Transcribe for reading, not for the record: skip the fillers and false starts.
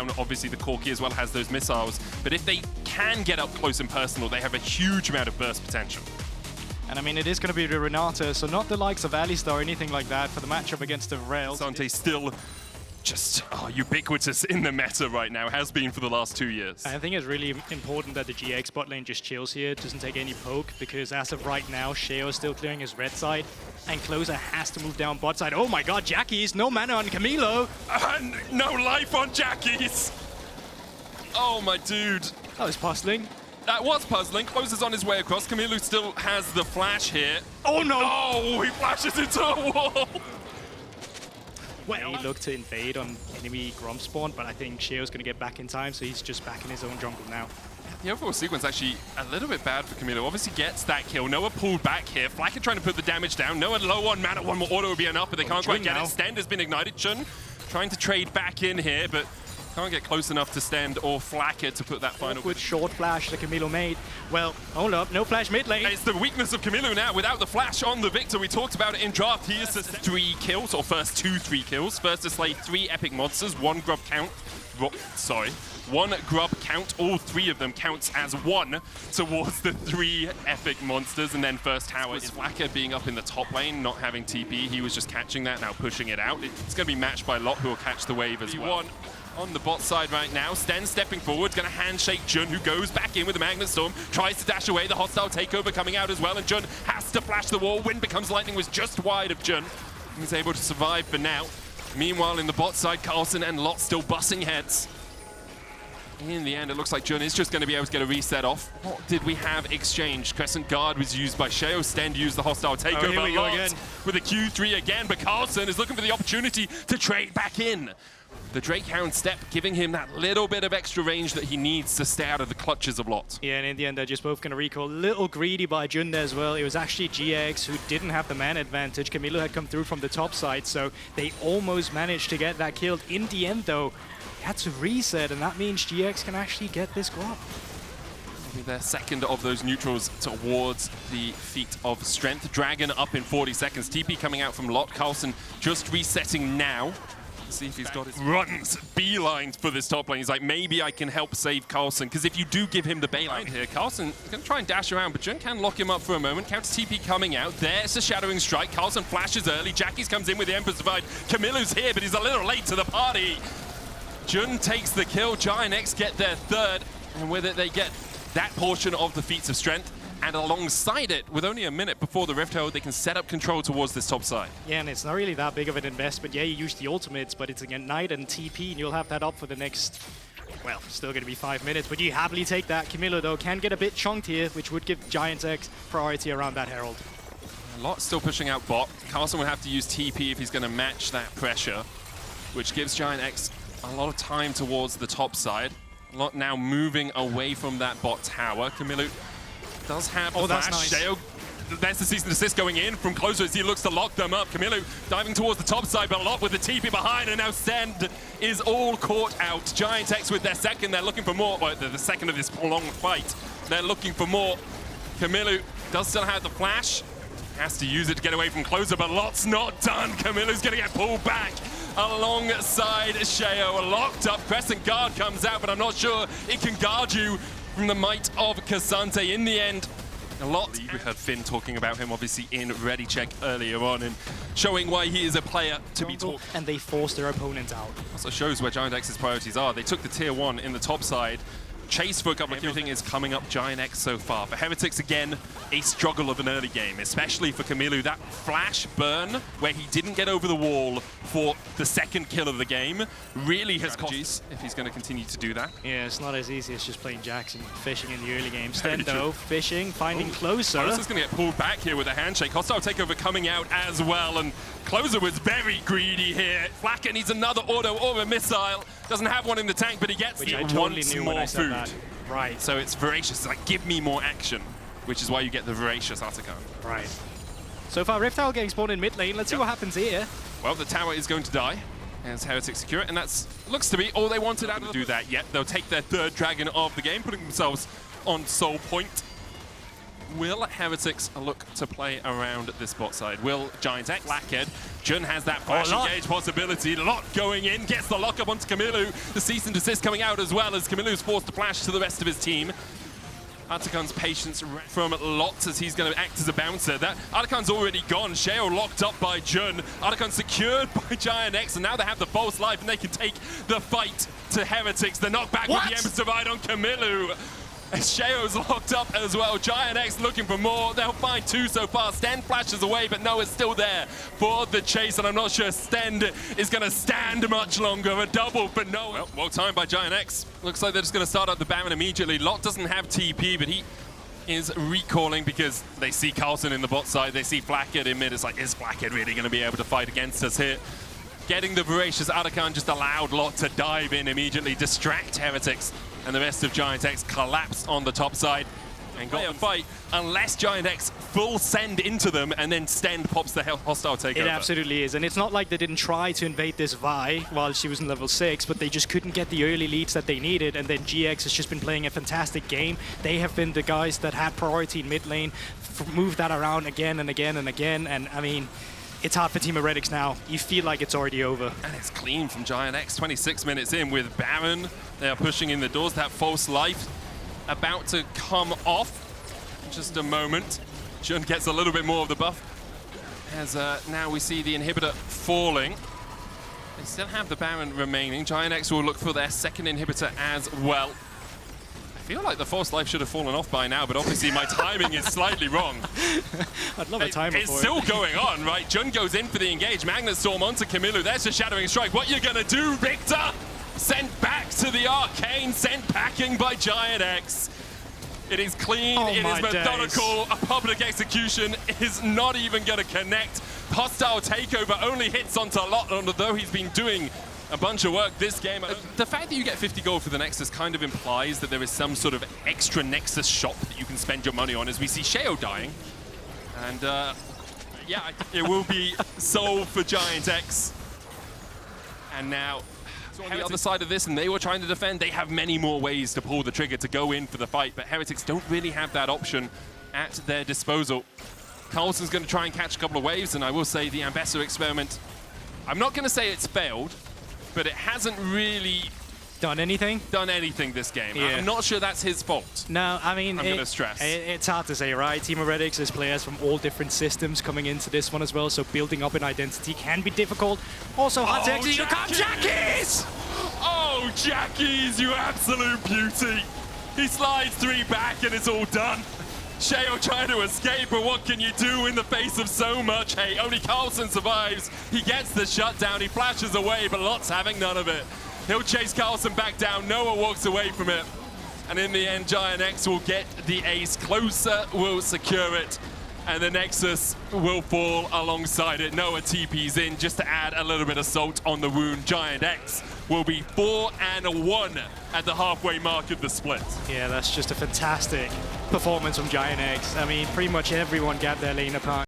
down. Obviously, the Corki as well has those missiles. But if they can get up close and personal, they have a huge amount of burst potential. And I mean, it is going to be the Renata, so not the likes of Alistar or anything like that for the matchup against the Rails. Sante still just ubiquitous in the meta right now, has been for the last 2 years. I think it's really important that the GX bot lane just chills here, doesn't take any poke, because as of right now, Sheo is still clearing his red side, and Closer has to move down bot side. Oh my god, Jackie's, no mana on Camilo! And no life on Jackie's! Oh my dude. That was puzzling. That was puzzling. Closer's on his way across. Camilo still has the flash here. Oh no! Oh, he flashes into a wall! Well, he looked to invade on enemy Grom spawn, but I think Sheo's going to get back in time, so he's just back in his own jungle now. The overall sequence actually a little bit bad for Camilo. Obviously gets that kill. Noah pulled back here. Flacker trying to put the damage down. Noah low on mana. One more auto would be enough, but they can't quite get it. Stand has been ignited. Chun trying to trade back in here, but can't get close enough to Stand or Flacker to put that final. With short flash that Camilo made. Well, hold up, no flash mid lane. It's the weakness of Camilo now without the flash on the Victor. We talked about it in draft. He is 3 kills, or first 3 kills. First to slay 3 epic monsters, 1 grub count. 1 grub count, all 3 of them counts as 1 towards the 3 epic monsters, and then first tower is Flacker being up in the top lane, not having TP. He was just catching that, now pushing it out. It's going to be matched by Lot, who will catch the wave as well. On the bot side right now, Sten stepping forward, going to handshake Jun, who goes back in with the Magnet Storm, tries to dash away, the hostile takeover coming out as well, and Jun has to flash the wall. Wind becomes lightning, was just wide of Jun. He's able to survive for now. Meanwhile, in the bot side, Carlson and Lot still bussing heads. In the end, it looks like Jun is just going to be able to get a reset off. What did we have exchanged? Crescent Guard was used by Sheo. Sten used the hostile takeover. Here we go again. With a Q3 again, but Carlson is looking for the opportunity to trade back in. The Drake Hound step giving him that little bit of extra range that he needs to stay out of the clutches of Lot. Yeah, and in the end, they're just both going to recall. A little greedy by Jun there as well. It was actually GX who didn't have the man advantage. Camilo had come through from the top side, so they almost managed to get that killed. In the end, though, had to reset, and that means GX can actually get this grab. Maybe their second of those neutrals towards the feat of strength. Dragon up in 40 seconds. TP coming out from Lot. Carlson just resetting now. See if he's got his runs beeline for this top lane. He's like, maybe I can help save Carlson, because if you do give him the bayline here, Carlson is going to try and dash around, but Jun can lock him up for a moment. Counter TP coming out. There's a Shadowing Strike. Carlson flashes early. Jackie's comes in with the Emperor's Divide. Camilo's here, but he's a little late to the party. Jun takes the kill. GiantX get their 3rd, and with it they get that portion of the feats of strength. And alongside it, with only a minute before the Rift Herald, they can set up control towards this top side. Yeah, and it's not really that big of an investment. Yeah, you use the ultimates, but it's again Ignite and TP, and you'll have that up for the next, well, still going to be 5 minutes, but you happily take that. Camilo, though, can get a bit chunked here, which would give GiantX priority around that Herald. Lot still pushing out bot. Carlson would have to use TP if he's going to match that pressure, which gives GiantX a lot of time towards the top side. Lot now moving away from that bot tower. Camilo does have the flash. That's nice. Sheo, there's the cease and desist going in from Closer as he looks to lock them up. Camilo diving towards the top side, but Lot with the TP behind, and now Send is all caught out. GiantX with their second, they're looking for more. Well, the second of this prolonged fight. They're looking for more. Camilo does still have the flash. Has to use it to get away from Closer, but Lot's not done. Camilo's going to get pulled back alongside Sheo. Locked up, Crescent Guard comes out, but I'm not sure it can guard you from the might of Kazante. In the end, a lot. We heard Finn talking about him, obviously, in Ready Check earlier on, and showing why he is a player to be taught. And they forced their opponents out. Also shows where GiantX's priorities are. They took the tier 1 in the top side. Chase for a couple of everything is coming up GiantX so far. For Heretics, again, a struggle of an early game, especially for Camilo. That flash burn, where he didn't get over the wall for the second kill of the game, really has cost if he's going to continue to do that. Yeah, it's not as easy as just playing Jackson, fishing in the early game. Stendo, fishing, finding Closer. Closer's going to get pulled back here with a handshake. Hostile takeover coming out as well, and Closer was very greedy here. Flacker needs another auto or a missile. Doesn't have one in the tank, but he gets Which it. I totally Wants knew more when I said food. that. Right. So it's voracious. It's like, give me more action, which is why you get the voracious Atakan. Right. So far, Rift Tower getting spawned in mid lane. Let's see what happens here. Well, the tower is going to die as Heretics secure it, and that's looks to be all they wanted out of do that yet. They'll take their 3rd dragon of the game, putting themselves on soul point. Will Heretics look to play around this bot side? Will GiantX, Blackhead, Jun has that flash engage possibility. Lot going in, gets the lock up onto Kamilu. The cease and desist coming out as well as Kamilu's forced to flash to the rest of his team. Articon's patience from Lots as he's going to act as a bouncer. That Articon's already gone. Sheo locked up by Jun. Articon secured by GiantX, and now they have the false life, and they can take the fight to Heretics. The knockback with the Empress Divide on Kamilu. Sheo's locked up as well. GiantX looking for more. They'll find two so far. Sten flashes away, but no, it's still there for the chase, and I'm not sure Sten is going to stand much longer. A double for no. Well timed by GiantX. Looks like they're just going to start up the Baron immediately. Lot doesn't have TP, but he is recalling because they see Carlson in the bot side. They see Blackhead in mid. It's like, is Blackhead really going to be able to fight against us here? Getting the voracious Artican just allowed Lot to dive in immediately, distract Heretics, and the rest of GiantX collapsed on the top side and got a fight unless GiantX full send into them and then Sten pops the hostile takeover. It absolutely is, and it's not like they didn't try to invade this Vi while she was in level 6, but they just couldn't get the early leads that they needed, and then GX has just been playing a fantastic game. They have been the guys that had priority in mid lane, moved that around again and again and again, and I mean, it's hard for Team Heretics now. You feel like it's already over. And it's clean from GiantX. 26 minutes in with Baron. They are pushing in the doors. That false life about to come off. In just a moment. Jun gets a little bit more of the buff. As now we see the inhibitor falling. They still have the Baron remaining. GiantX will look for their second inhibitor as well. I feel like the false life should have fallen off by now, but obviously my timing is slightly wrong. I'd love a timer It's for still it. going on, right? Jun goes in for the engage. Magnet Storm onto Kamilu. There's a Shadowing Strike. What you gonna do, Victor? Sent back to the Arcane, sent packing by GiantX. It is clean, it is methodical. A public execution is not even gonna connect. Hostile takeover only hits onto Lot, although he's been doing a bunch of work this game. The fact that you get 50 gold for the Nexus kind of implies that there is some sort of extra Nexus shop that you can spend your money on, as we see Sheo dying. And yeah, it will be sold for GiantX. And now, on the other side of this, and they were trying to defend, they have many more ways to pull the trigger to go in for the fight, but Heretics don't really have that option at their disposal. Carlson's going to try and catch a couple of waves, and I will say the Ambassador experiment, I'm not going to say it's failed, but it hasn't really done anything this game. Yeah. I'm not sure that's his fault. No, I mean, I'm going to stress. It's hard to say, right? Team Heretics has players from all different systems coming into this one as well, so building up an identity can be difficult. Also, hard to execute. Jackies! Oh, Jackies, you absolute beauty! He slides 3 back and it's all done. Sheo trying to escape, but what can you do in the face of so much hate? Only Carlson survives. He gets the shutdown, he flashes away, but Lot's having none of it. He'll chase Carlson back down, Noah walks away from it. And in the end, GiantX will get the ace. Closer will secure it, and the Nexus will fall alongside it. Noah TP's in just to add a little bit of salt on the wound. GiantX will be 4-1 at the halfway mark of the split. Yeah, that's just a fantastic performance from GiantX. I mean, pretty much everyone got their lane apart.